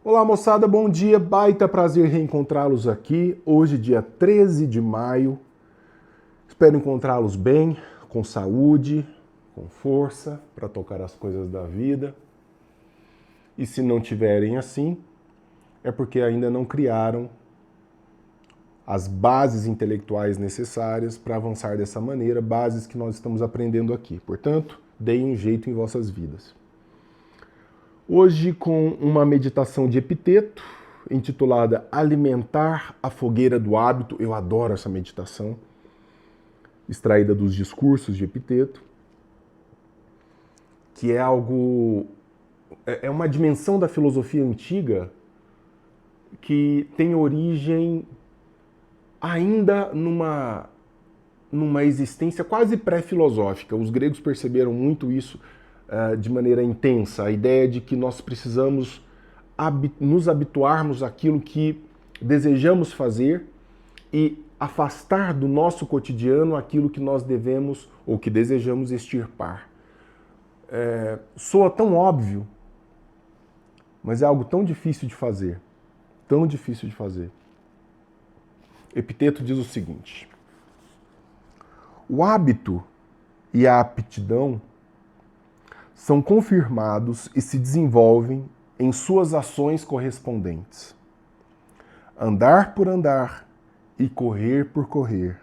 Olá moçada, bom dia, baita prazer reencontrá-los aqui, hoje dia 13 de maio, espero encontrá-los bem, com saúde, com força para tocar as coisas da vida, e se não tiverem assim, é porque ainda não criaram as bases intelectuais necessárias para avançar dessa maneira, bases que nós estamos aprendendo aqui, portanto, deem um jeito em vossas vidas. Hoje com uma meditação de Epiteto, intitulada Alimentar a Fogueira do Hábito. Eu adoro essa meditação, extraída dos discursos de Epiteto, que é algo... é uma dimensão da filosofia antiga que tem origem ainda numa existência quase pré-filosófica. Os gregos perceberam muito isso de maneira intensa, a ideia de que nós precisamos nos habituarmos àquilo que desejamos fazer e afastar do nosso cotidiano aquilo que nós devemos ou que desejamos extirpar. Soa tão óbvio, mas é algo tão difícil de fazer, tão difícil de fazer. Epiteto diz o seguinte: o hábito e a aptidão são confirmados e se desenvolvem em suas ações correspondentes. Andar por andar e correr por correr.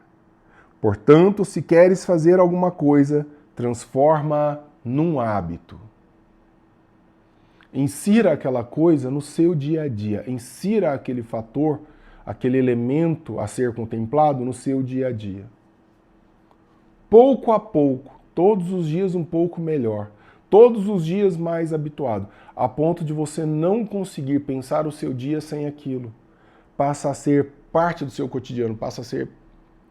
Portanto, se queres fazer alguma coisa, transforma-a num hábito. Insira aquela coisa no seu dia a dia. Insira aquele fator, aquele elemento a ser contemplado no seu dia a dia. Pouco a pouco, todos os dias um pouco melhor. Todos os dias mais habituado, a ponto de você não conseguir pensar o seu dia sem aquilo. Passa a ser parte do seu cotidiano, passa a ser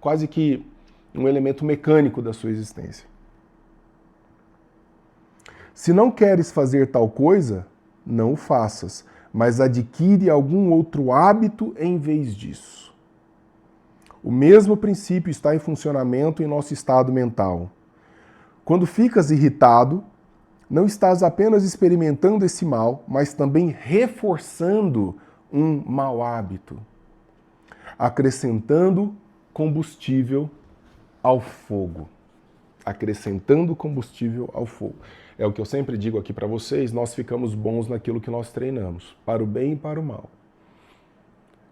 quase que um elemento mecânico da sua existência. Se não queres fazer tal coisa, não o faças, mas adquire algum outro hábito em vez disso. O mesmo princípio está em funcionamento em nosso estado mental. Quando ficas irritado, não estás apenas experimentando esse mal, mas também reforçando um mau hábito, acrescentando combustível ao fogo. Acrescentando combustível ao fogo. É o que eu sempre digo aqui para vocês, nós ficamos bons naquilo que nós treinamos, para o bem e para o mal.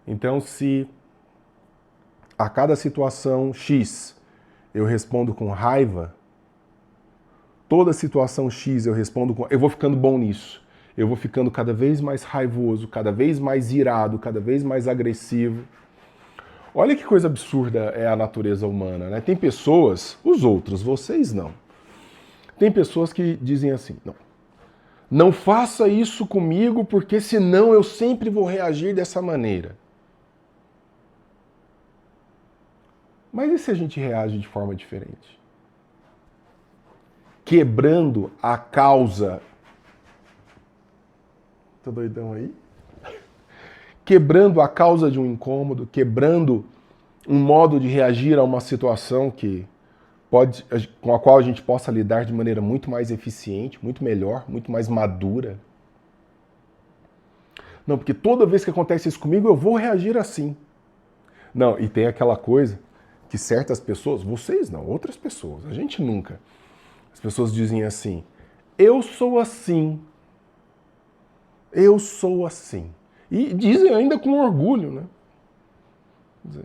Então, se a cada situação X eu respondo com raiva, toda situação X eu respondo com... eu vou ficando bom nisso. Eu vou ficando cada vez mais raivoso, cada vez mais irado, cada vez mais agressivo. Olha que coisa absurda é a natureza humana, né? Tem pessoas, os outros, vocês não. Tem pessoas que dizem assim, não faça isso comigo porque senão eu sempre vou reagir dessa maneira. Mas e se a gente reage de forma diferente? Quebrando a causa. Tá doidão aí? Quebrando a causa de um incômodo, quebrando um modo de reagir a uma situação com a qual a gente possa lidar de maneira muito mais eficiente, muito melhor, muito mais madura. Não, porque toda vez que acontece isso comigo, eu vou reagir assim. Não, e tem aquela coisa que certas pessoas, vocês não, outras pessoas, a gente nunca. As pessoas dizem assim, eu sou assim. Eu sou assim. E dizem ainda com orgulho, né?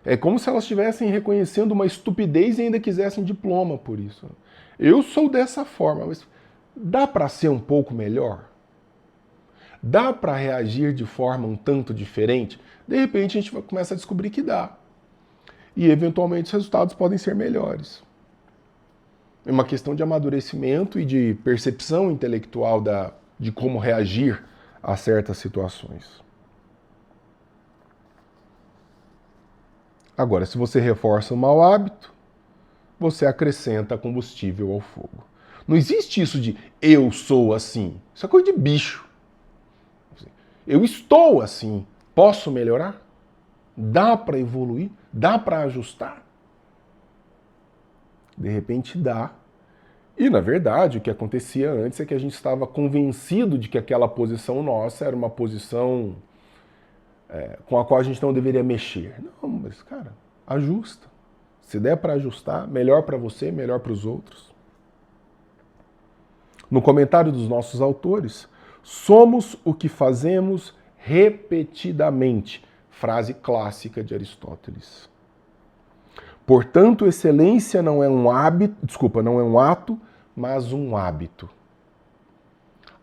É como se elas estivessem reconhecendo uma estupidez e ainda quisessem diploma por isso. Eu sou dessa forma, mas dá para ser um pouco melhor? Dá para reagir de forma um tanto diferente? De repente a gente começa a descobrir que dá. E eventualmente os resultados podem ser melhores. É uma questão de amadurecimento e de percepção intelectual de como reagir a certas situações. Agora, se você reforça o mau hábito, você acrescenta combustível ao fogo. Não existe isso de eu sou assim. Isso é coisa de bicho. Eu estou assim. Posso melhorar? Dá para evoluir? Dá para ajustar? De repente dá. E, na verdade, o que acontecia antes é que a gente estava convencido de que aquela posição nossa era uma posição com a qual a gente não deveria mexer. Não, mas, cara, ajusta. Se der para ajustar, melhor para você, melhor para os outros. No comentário dos nossos autores, somos o que fazemos repetidamente. Frase clássica de Aristóteles. Portanto, excelência não é um ato, mas um hábito.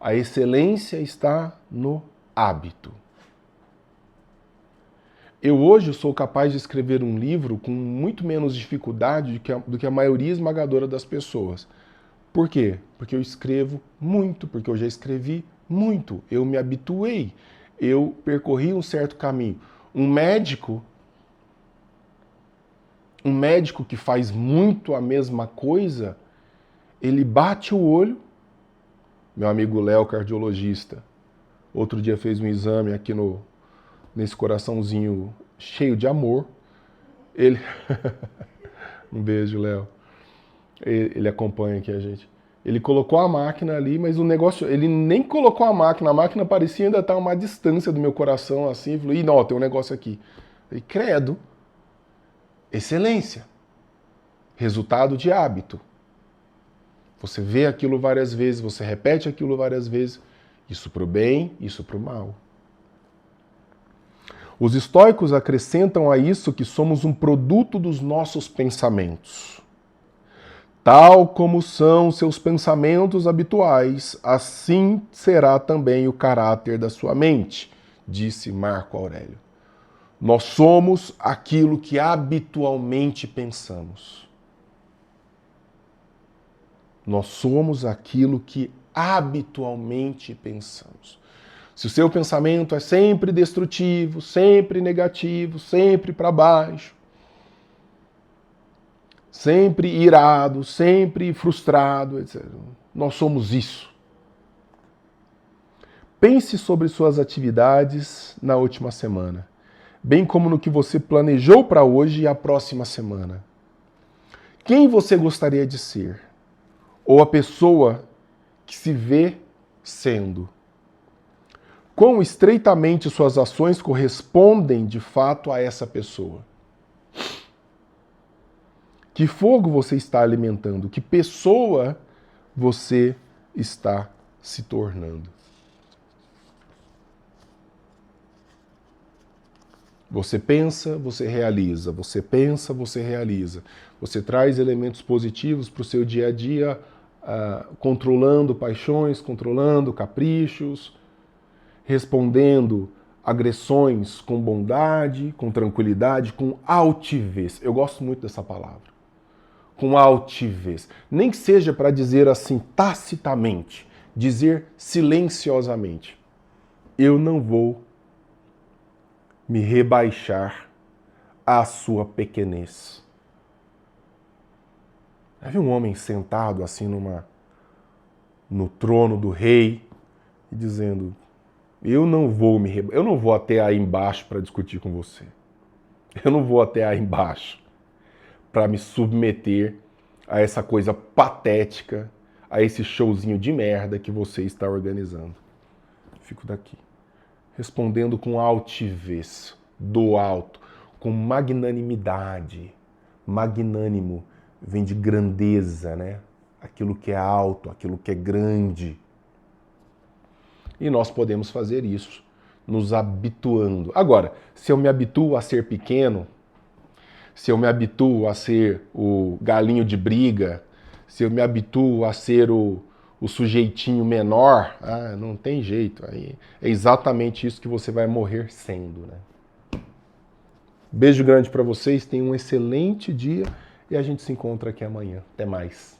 A excelência está no hábito. Eu hoje sou capaz de escrever um livro com muito menos dificuldade do que a maioria esmagadora das pessoas. Por quê? Porque eu escrevo muito, porque eu já escrevi muito, eu me habituei, eu percorri um certo caminho. Um médico que faz muito a mesma coisa, ele bate o olho. Meu amigo Léo, cardiologista, outro dia fez um exame aqui nesse coraçãozinho cheio de amor. Ele um beijo, Léo. Ele acompanha aqui a gente. Ele colocou a máquina ali, mas o negócio, ele nem colocou a máquina parecia ainda estar a uma distância do meu coração assim, falou: "Ih, não, tem um negócio aqui". E credo. Excelência. Resultado de hábito. Você vê aquilo várias vezes, você repete aquilo várias vezes, isso para o bem, isso para o mal. Os estoicos acrescentam a isso que somos um produto dos nossos pensamentos. Tal como são seus pensamentos habituais, assim será também o caráter da sua mente, disse Marco Aurélio. Nós somos aquilo que habitualmente pensamos. Nós somos aquilo que habitualmente pensamos. Se o seu pensamento é sempre destrutivo, sempre negativo, sempre para baixo, sempre irado, sempre frustrado, etc. Nós somos isso. Pense sobre suas atividades na última semana, bem como no que você planejou para hoje e a próxima semana. Quem você gostaria de ser? Ou a pessoa que se vê sendo? Quão estreitamente suas ações correspondem de fato a essa pessoa? Que fogo você está alimentando? Que pessoa você está se tornando? Você pensa, você realiza. Você pensa, você realiza. Você traz elementos positivos para o seu dia a dia, controlando paixões, controlando caprichos, respondendo agressões com bondade, com tranquilidade, com altivez. Eu gosto muito dessa palavra. Com altivez. Nem que seja para dizer assim tacitamente, dizer silenciosamente. Eu não vou me rebaixar à sua pequenez. Já viu um homem sentado assim no trono do rei e dizendo: eu não vou até aí embaixo para discutir com você. Eu não vou até aí embaixo para me submeter a essa coisa patética, a esse showzinho de merda que você está organizando. Fico daqui, respondendo com altivez, do alto, com magnanimidade. Magnânimo vem de grandeza, né? Aquilo que é alto, aquilo que é grande. E nós podemos fazer isso, nos habituando. Agora, se eu me habituo a ser pequeno, se eu me habituo a ser o galinho de briga, se eu me habituo a ser o sujeitinho menor, não tem jeito. Aí é exatamente isso que você vai morrer sendo, né? Beijo grande para vocês, tenham um excelente dia e a gente se encontra aqui amanhã. Até mais.